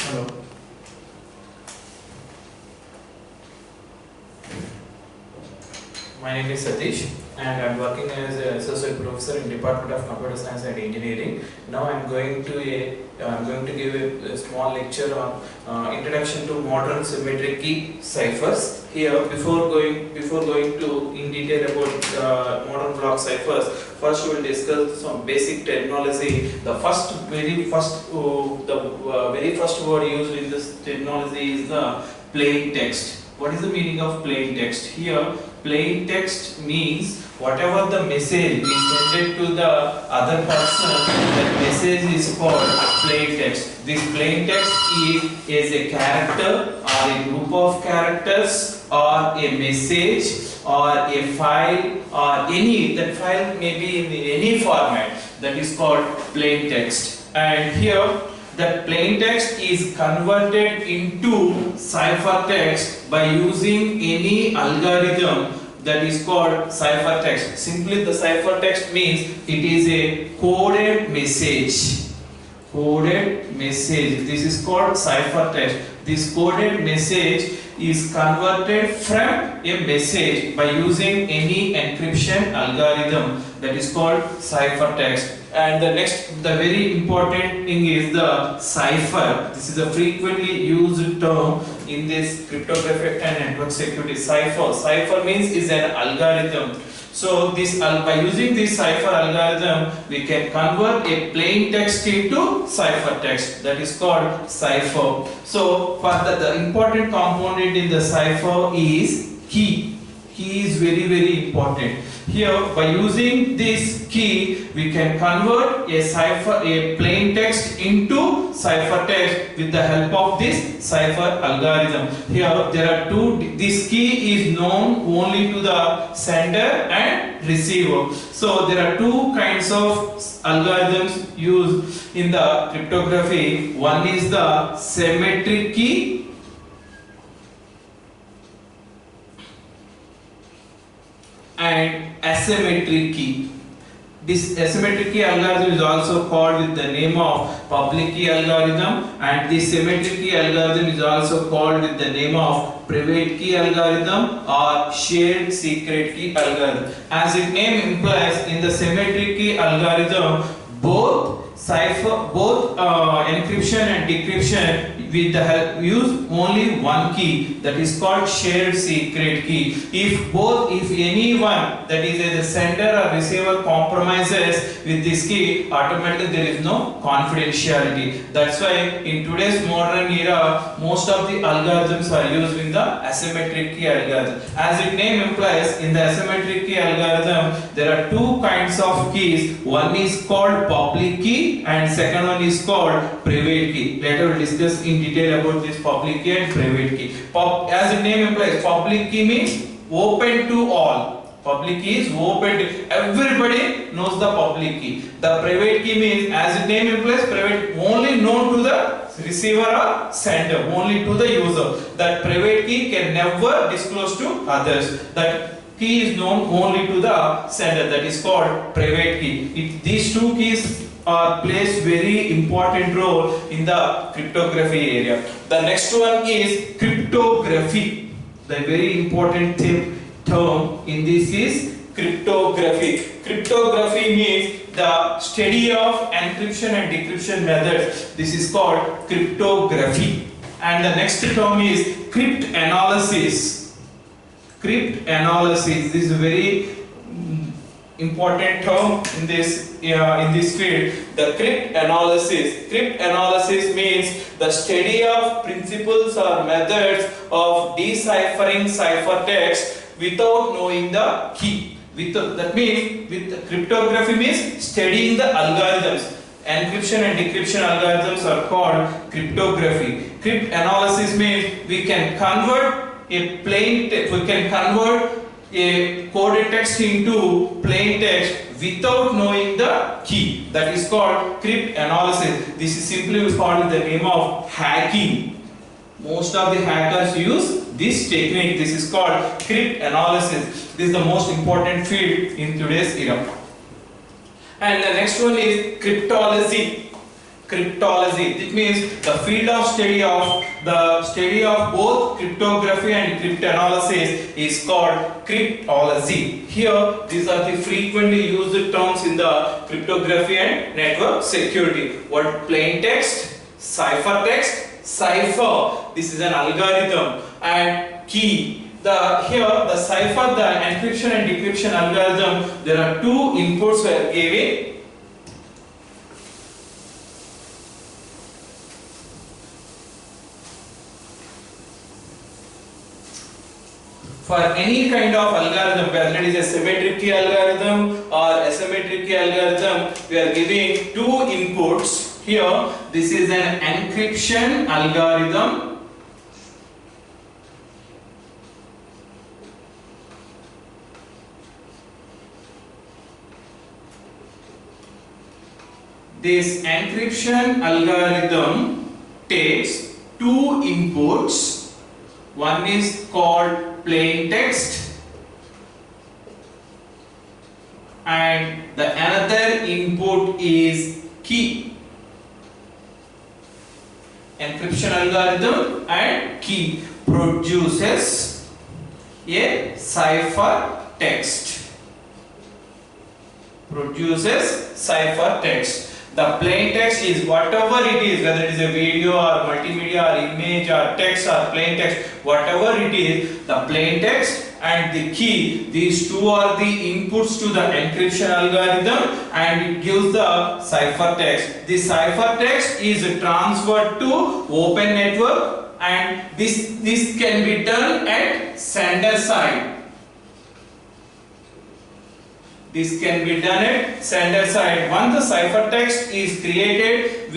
Hello. My name is Satish and I am working as an associate professor in Department of Computer Science and Engineering. Now I am going to give a small lecture on introduction to modern symmetric key ciphers. Here, before going to in detail about modern block ciphers, first we will discuss some basic terminology. The very first word used in this terminology is the plain text. What is the meaning of plain text? Here, plain text means whatever the message is sent to the other person, that message is called plain text. This plain text is a character or a group of characters or a message or a file or that file may be in any format, that is called plain text. And here that plain text is converted into ciphertext by using any algorithm that is called ciphertext. Simply, the ciphertext means it is a coded message. Coded message. This is called ciphertext. This coded message is converted from a message by using any encryption algorithm, that is called ciphertext. And the very important thing is the cipher. This is a frequently used term in this cryptography and network security. Cipher means is an algorithm. So by using this cipher algorithm, we can convert a plain text into ciphertext. That is called cipher. So the important component in the cipher is key. Key is very important. Here, by using this key, we can convert a plain text into ciphertext with the help of this cipher algorithm. Here, there are two. This key is known only to the sender and receiver. So there are two kinds of algorithms used in the cryptography. One is the symmetric key and asymmetric key. This asymmetric key algorithm is also called with the name of public key algorithm, and this symmetric key algorithm is also called with the name of private key algorithm or shared secret key algorithm. As its name implies, in the symmetric key algorithm, both encryption and decryption with the help use only one key, that is called shared secret key. If anyone, that is the sender or receiver, compromises with this key, automatically there is no confidentiality. That's why in today's modern era, most of the algorithms are used in the asymmetric key algorithm. As its name implies, in the asymmetric key algorithm, there are two kinds of keys. One is called public key and second one is called private key. Later we'll discuss in detail about this public key and private key. As the name implies, public key means open to all. Public key is open to everybody knows the public key. The private key means, as the name implies, private, only known to the receiver or sender, only to the user. That private key can never disclose to others. That key is known only to the sender, that is called private key. These two keys plays very important role in the cryptography area. The next one is cryptography. The very important term in this is cryptography. Cryptography means the study of encryption and decryption methods. This is called cryptography. And the next term is crypt analysis. Crypt analysis. This is a very important term in this field. The crypt analysis. Crypt analysis means the study of principles or methods of deciphering ciphertext without knowing the key. That means with cryptography means studying the algorithms. Encryption and decryption algorithms are called cryptography. Crypt analysis means we can convert a plain text. We can convert a coded text into plain text without knowing the key. That is called crypt analysis. This is simply called with the name of hacking. Most of the hackers use this technique. This is called crypt analysis. This is the most important field in today's era. And the next one is cryptology. Cryptology. It means the field of study of both cryptography and crypt analysis is called cryptology. Here, these are the frequently used terms in the cryptography and network security. What? Plain text, ciphertext, cipher. This is an algorithm, and key. Here the cipher, the encryption and decryption algorithm. There are two inputs we are giving. For any kind of algorithm, whether it is a symmetric key algorithm or asymmetric key algorithm, we are giving two inputs. Here, this is an encryption algorithm. This encryption algorithm takes two inputs. One is called plain text and the another input is key. Encryption algorithm and key produces a cipher text. The plain text is whatever it is, whether it is a video or multimedia or image or text or plain text, whatever it is, the plain text and the key, these two are the inputs to the encryption algorithm and it gives the ciphertext. The ciphertext is transferred to open network and this can be done at sender side. This can be done at sender side. Once the ciphertext is created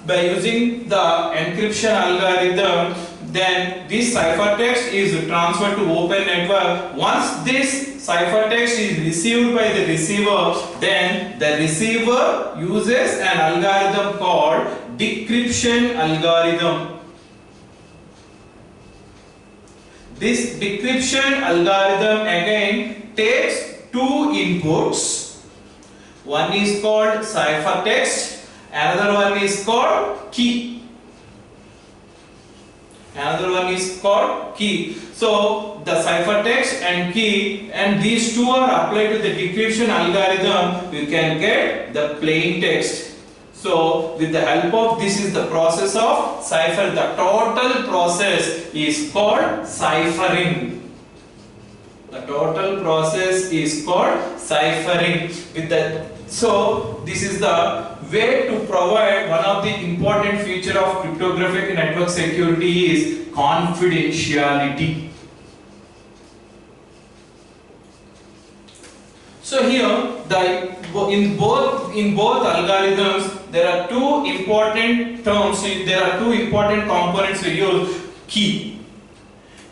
by using the encryption algorithm, then this ciphertext is transferred to open network. Once this ciphertext is received by the receiver, then the receiver uses an algorithm called decryption algorithm. This decryption algorithm again takes two inputs. One is called ciphertext, another one is called key. So the ciphertext and key, and these two are applied to the decryption algorithm, you can get the plain text. So with the help of this is the process of cipher. The total process is called ciphering. So this is the way to provide. One of the important feature of cryptographic network security is confidentiality. So here in both algorithms there are two important terms. There are two important components we use. Key.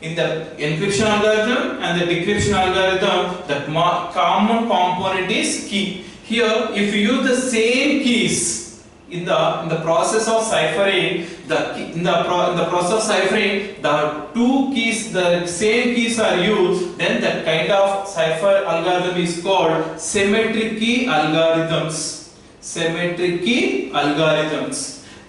In the encryption algorithm and the decryption algorithm, the common component is key. Here, if you use the same keys in the process of ciphering, the two keys, the same keys are used, then that kind of cipher algorithm is called symmetric key algorithms.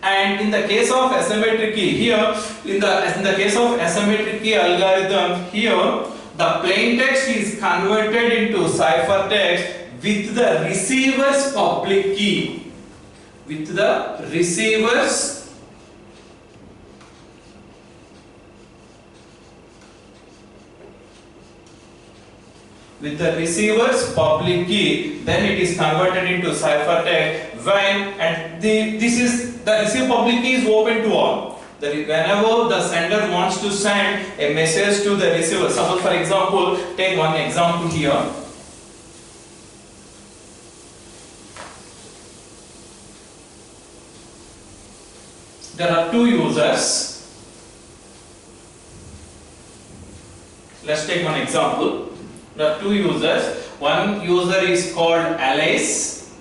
And in the case of asymmetric key, here in the case of asymmetric key algorithm, here the plain text is converted into ciphertext with the receiver's public key. With the receiver's public key, then it is converted into ciphertext. The receive public key is open to all. Whenever the sender wants to send a message to the receiver, suppose for example, take one example here. There are two users. Let's take one example. There are two users. One user is called Alice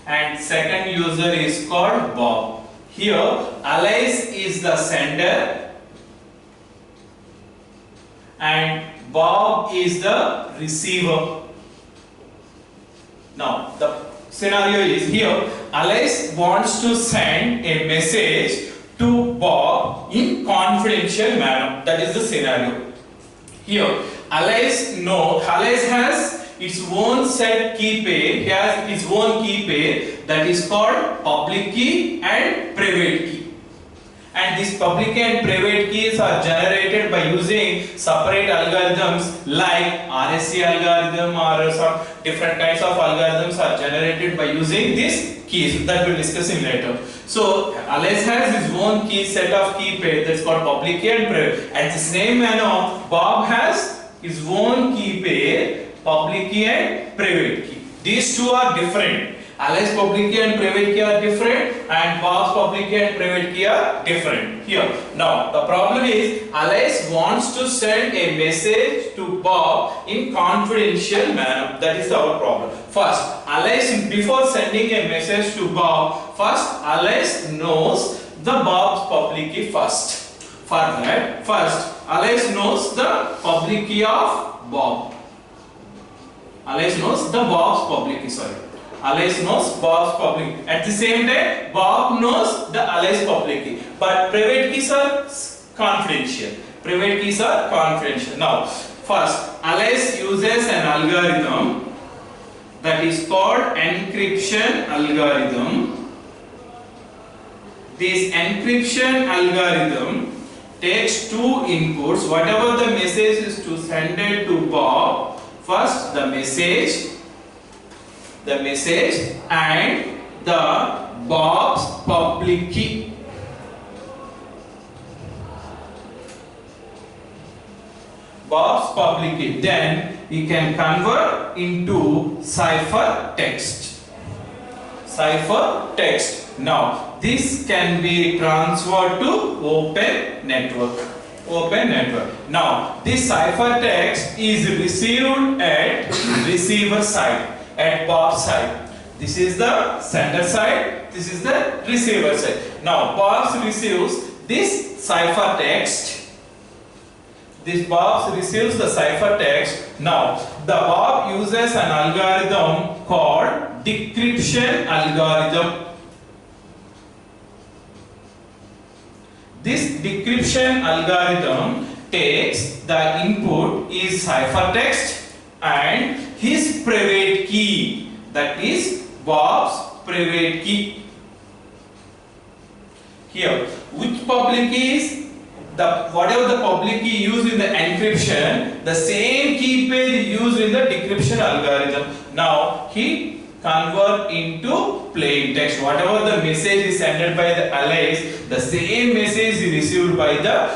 and second user is called Bob. Here Alice is the sender and Bob is the receiver. Now the scenario is here Alice wants to send a message to Bob in confidential manner. That is the scenario. Here, Alice has its own set key pair. He has its own key pair that is called public key and private key. And these public and private keys are generated by using separate algorithms like RSC algorithm, or some different kinds of algorithms are generated by using these keys that we'll discuss in later. So Alice has his own key set of key pair that's called public key and private. At the same manner, Bob has his own key pair, public key and private key. These two are different. Alice's public key and private key are different, and Bob's public key and private key are different. Here, now the problem is Alice wants to send a message to Bob in confidential manner. That is our problem. First, Alice, before sending a message to Bob, first Alice knows the Bob's public key first. For that, first Alice knows the public key of Bob. Alice knows the Bob's public key. Alice knows Bob's public key. At the same time, Bob knows the Alice public key. But private keys are confidential. Private keys are confidential. Now, first, Alice uses an algorithm that is called encryption algorithm. This encryption algorithm takes two inputs. Whatever the message is to send it to Bob, first the message and the Bob's public key. Bob's public key. Then we can convert into cipher text. Cipher text. Now this can be transferred to open network. Open network. Now this cipher text is received at receiver side, at Bob's side. This is the sender side, this is the receiver side. Now Bob receives this cipher text. This Bob receives the cipher text. Now the Bob uses an algorithm called decryption algorithm. This decryption algorithm takes the input is cipher text and his private key, that is Bob's private key. Here, which public key is whatever the public key used in the encryption, the same key pair used in the decryption algorithm. Now he convert into plain text. Whatever the message is sent by the Alice, the same message is received by the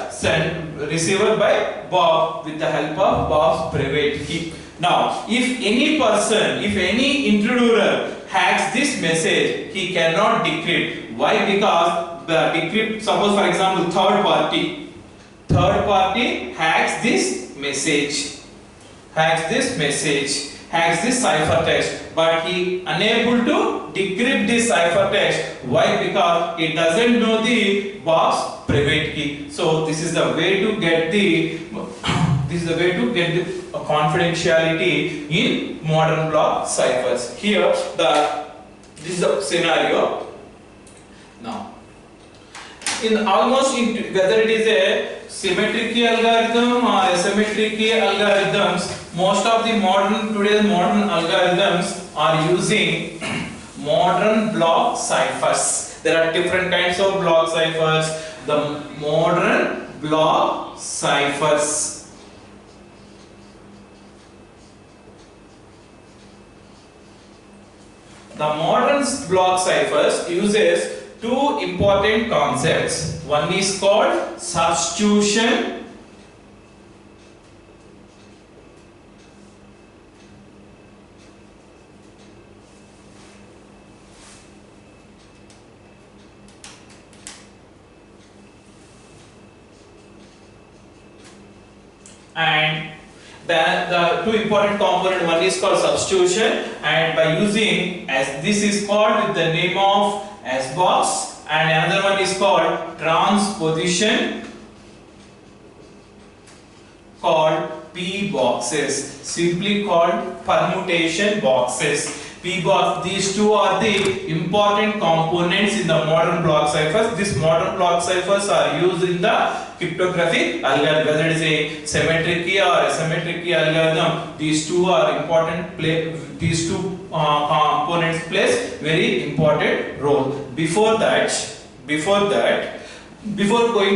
receiver by Bob with the help of Bob's private key. Now, if any person, if any intruder hacks this message, he cannot decrypt. Why? Because the decrypt, suppose for example, third party hacks this message, hacks this cipher text, but he unable to decrypt this cipher text. Why? Because it doesn't know the Bob's private key. So this is the way to get the confidentiality in modern block ciphers. Here this is the scenario. Now whether it is a symmetric key algorithm or asymmetric key algorithms, most of the today's modern algorithms are using modern block ciphers. There are different kinds of block ciphers. The modern block ciphers. The modern block ciphers uses two important concepts. One is called substitution and the two important component, one is called substitution, and by using, as this is called with the name of S box, and another one is called transposition, called P boxes, simply called permutation boxes. P box. These two are the important components in the modern block ciphers. These modern block ciphers are used in the cryptography algorithm, whether it is a symmetric key or asymmetric key algorithm. These two are important. These two components plays very important role. Before going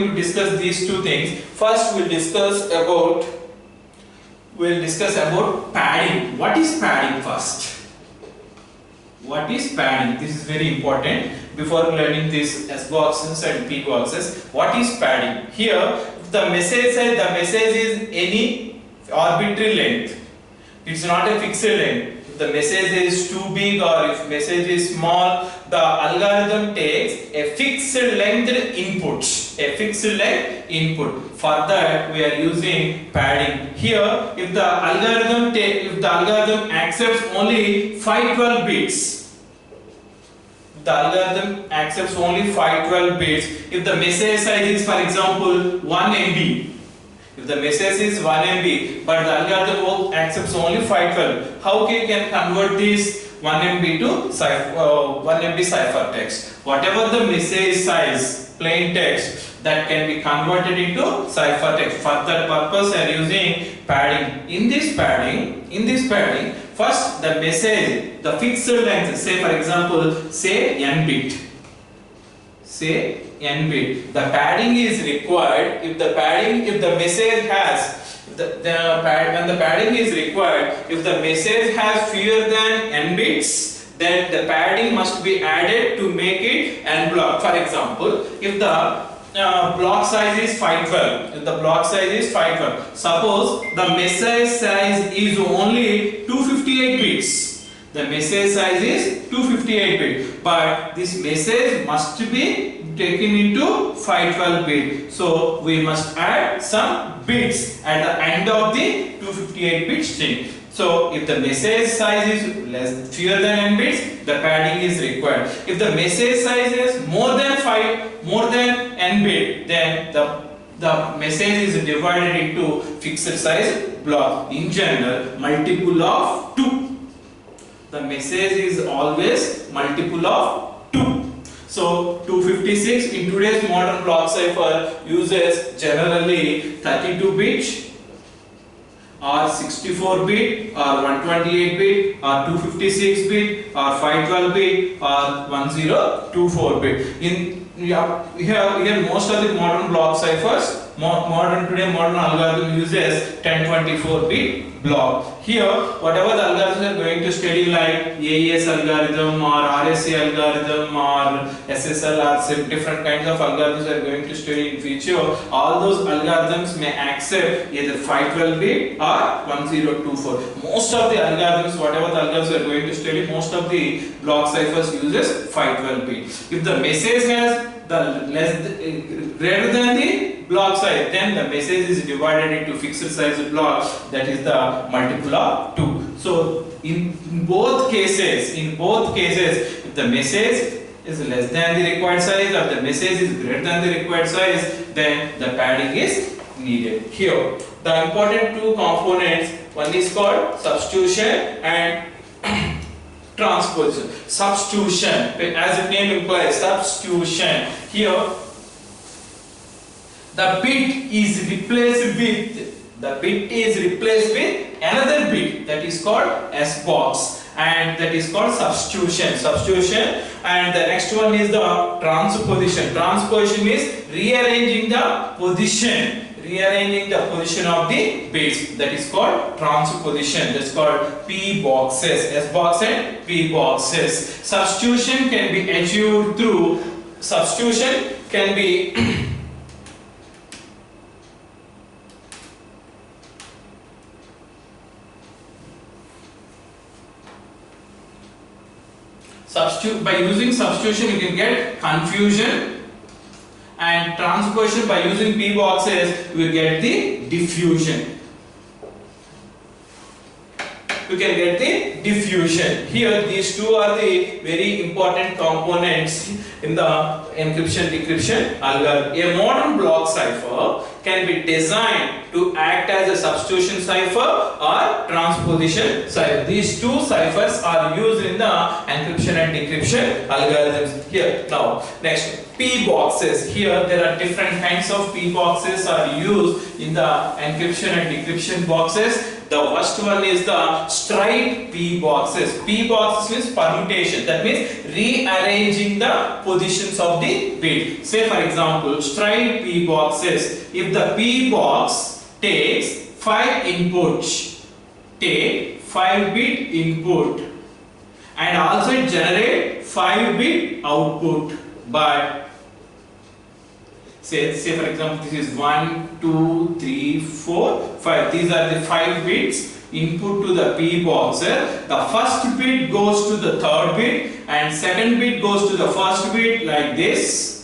to discuss these two things, first we'll discuss about padding. What is padding first? What is padding? This is very important before learning these S boxes and P boxes. What is padding? Here, the message is any arbitrary length. It's not a fixed length. If the message is too big or if message is small, the algorithm takes a fixed length input. For that, we are using padding. Here, if the algorithm accepts only 512 bits. The algorithm accepts only 512 bits. If the message size is, for example, 1 MB. If the message is 1 MB, but the algorithm accepts only 512, how can you convert this 1 MB to 1 MB ciphertext? Whatever the message size, plain text, that can be converted into ciphertext. For that purpose, I am using padding. In this padding, first the message, the fixed length, say for example, say n bit. The padding is required if the message has when the padding is required if the message has fewer than n bits, then the padding must be added to make it n block. For example, if the block size is 512, suppose the message size is only 258 bits. The message size is 258 bit, but this message must be taken into 512 bit. So we must add some bits at the end of the 258 bit string. So if the message size is fewer than n bits, the padding is required. If the message size is more than n bit, then the message is divided into fixed size block. In general, multiple of 2. The message is always multiple of 2. So 256 in today's modern block cipher uses generally 32 bit or 64 bit or 128 bit or 256 bit or 512 bit or 1024 bit. Here most of the modern block ciphers, modern algorithm uses 1024 bit block. Here, whatever the algorithms are going to study, like AES algorithm or RSA algorithm or SSL or different kinds of algorithms are going to study in future, all those algorithms may accept either 512 bit or 1024. Most of the algorithms, whatever the algorithms are going to study, most of the block ciphers uses 512 bit. If the message has greater than the block size, then the message is divided into fixed size blocks, that is the multiple of 2. So in both cases, if the message is less than the required size or the message is greater than the required size, then the padding is needed. Here, the important two components, one is called substitution and transposition. Substitution, as the name implies, substitution. Here, the bit is replaced with another bit, that is called S box, and that is called substitution. And the next one is the transposition. Transposition is rearranging the position of the bits, that is called transposition. That's called P boxes, S box and P boxes. Substitution can be achieved through by using substitution you can get confusion, and transposition by using P boxes you will get the diffusion. Here these two are the very important components in the encryption decryption algorithm. A modern block cipher can be designed to act as a substitution cipher or transposition cipher. These two ciphers are used in the encryption and decryption algorithms here. Now, next, P boxes. Here there are different kinds of P boxes are used in the encryption and decryption boxes. The first one is the straight P boxes. P boxes means permutation. That means rearranging the positions of the bit. Say for example, straight P boxes. If the P box takes 5 inputs, take 5-bit input, and also it generate 5-bit output. But say for example, this is 1, 2, 3, 4, 5. These are the 5 bits input to the P box. The first bit goes to the third bit and second bit goes to the first bit like this.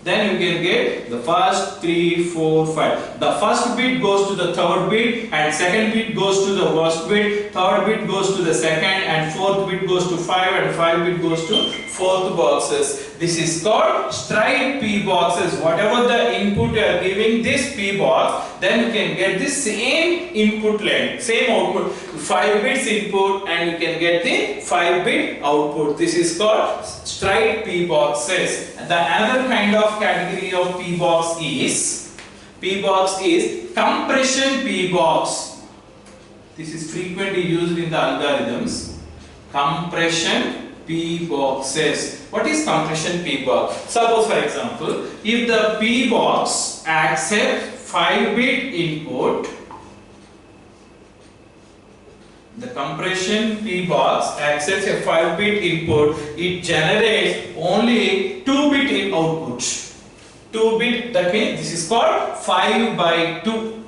Then you can get the first 3, 4, 5. The first bit goes to the third bit and second bit goes to the first bit, third bit goes to the second, and fourth bit goes to 5, and 5 bit goes to fourth boxes. This is called straight P boxes. Whatever the input you are giving this P box, then you can get the same input line, same output. 5 bits input and you can get the 5-bit output. This is called straight P boxes. The another kind of category of P box is compression P box. This is frequently used in the algorithms. Compression P boxes. What is compression P box? Suppose for example, if the P box accepts 5-bit input, the compression P box accepts a 5-bit input, it generates only 2-bit output. 2-bit, that means this is called 5 by 2.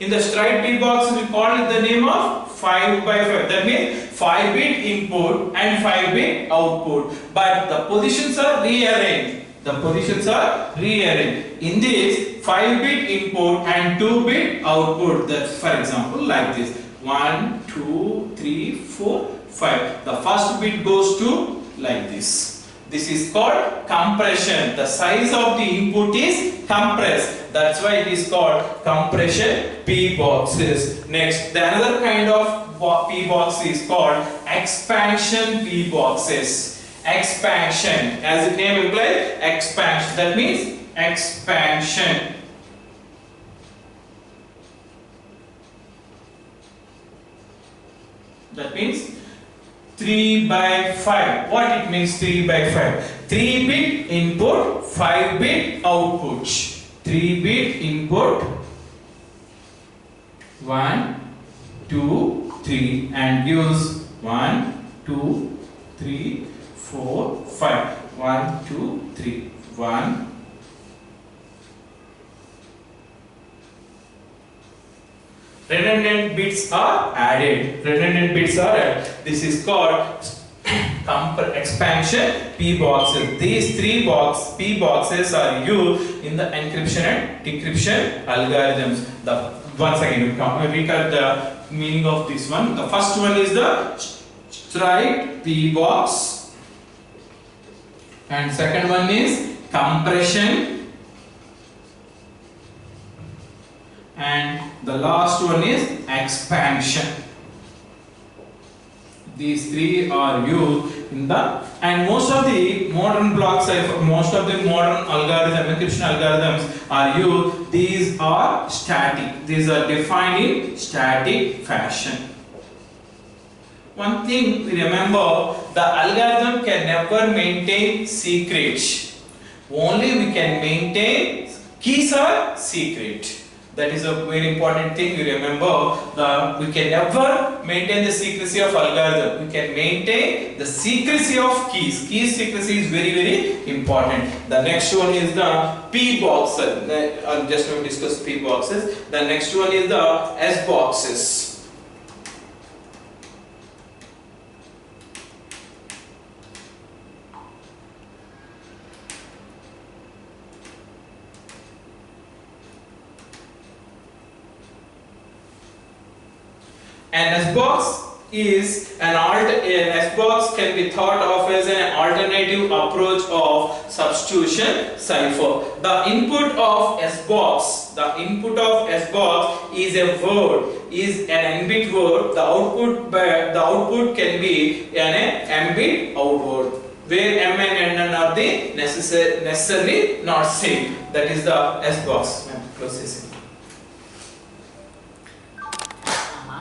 In the straight P box, we call it the name of 5 by 5. That means 5-bit input and 5-bit output. But the positions are rearranged. In this 5-bit input and 2-bit output. That's for example like this. 1, 2, 3, 4, 5. The first bit goes to like this. This is called compression. The size of the input is compressed. That's why it is called compression P boxes. Next, the another kind of P box is called expansion P boxes. Expansion, as the name implies, expansion. That means expansion. That means 3 by 5. What it means 3 by 5? 3-bit input, 5-bit output. 3-bit input, 1, 2, 3, and gives 1, 2, 3, 4, 5. 1, 2, 3, 1. Redundant bits are added. This is called expansion P boxes. These 3 P boxes are used in the encryption and decryption algorithms. Once again, we recap the meaning of this one. The first one is the straight P box, and second one is compression, and the last one is expansion. These 3 are used in the, and most of the modern block cipher, most of the modern encryption algorithms are used. These are static. These are defined in static fashion. One thing we remember, the algorithm can never maintain secrets. Only we can maintain keys are secret. That is a very important thing you remember. We can never maintain the secrecy of algorithm. We can maintain the secrecy of keys. Key secrecy is very, very important. The next one is the P box. I'll just now discuss P boxes. The next one is the S boxes. An S box is an S box can be thought of as an alternative approach of substitution cipher. The input of S box is a word, is an n-bit word. The output can be an m-bit outward, where m and n are the necessarily not same. That is the S box processing.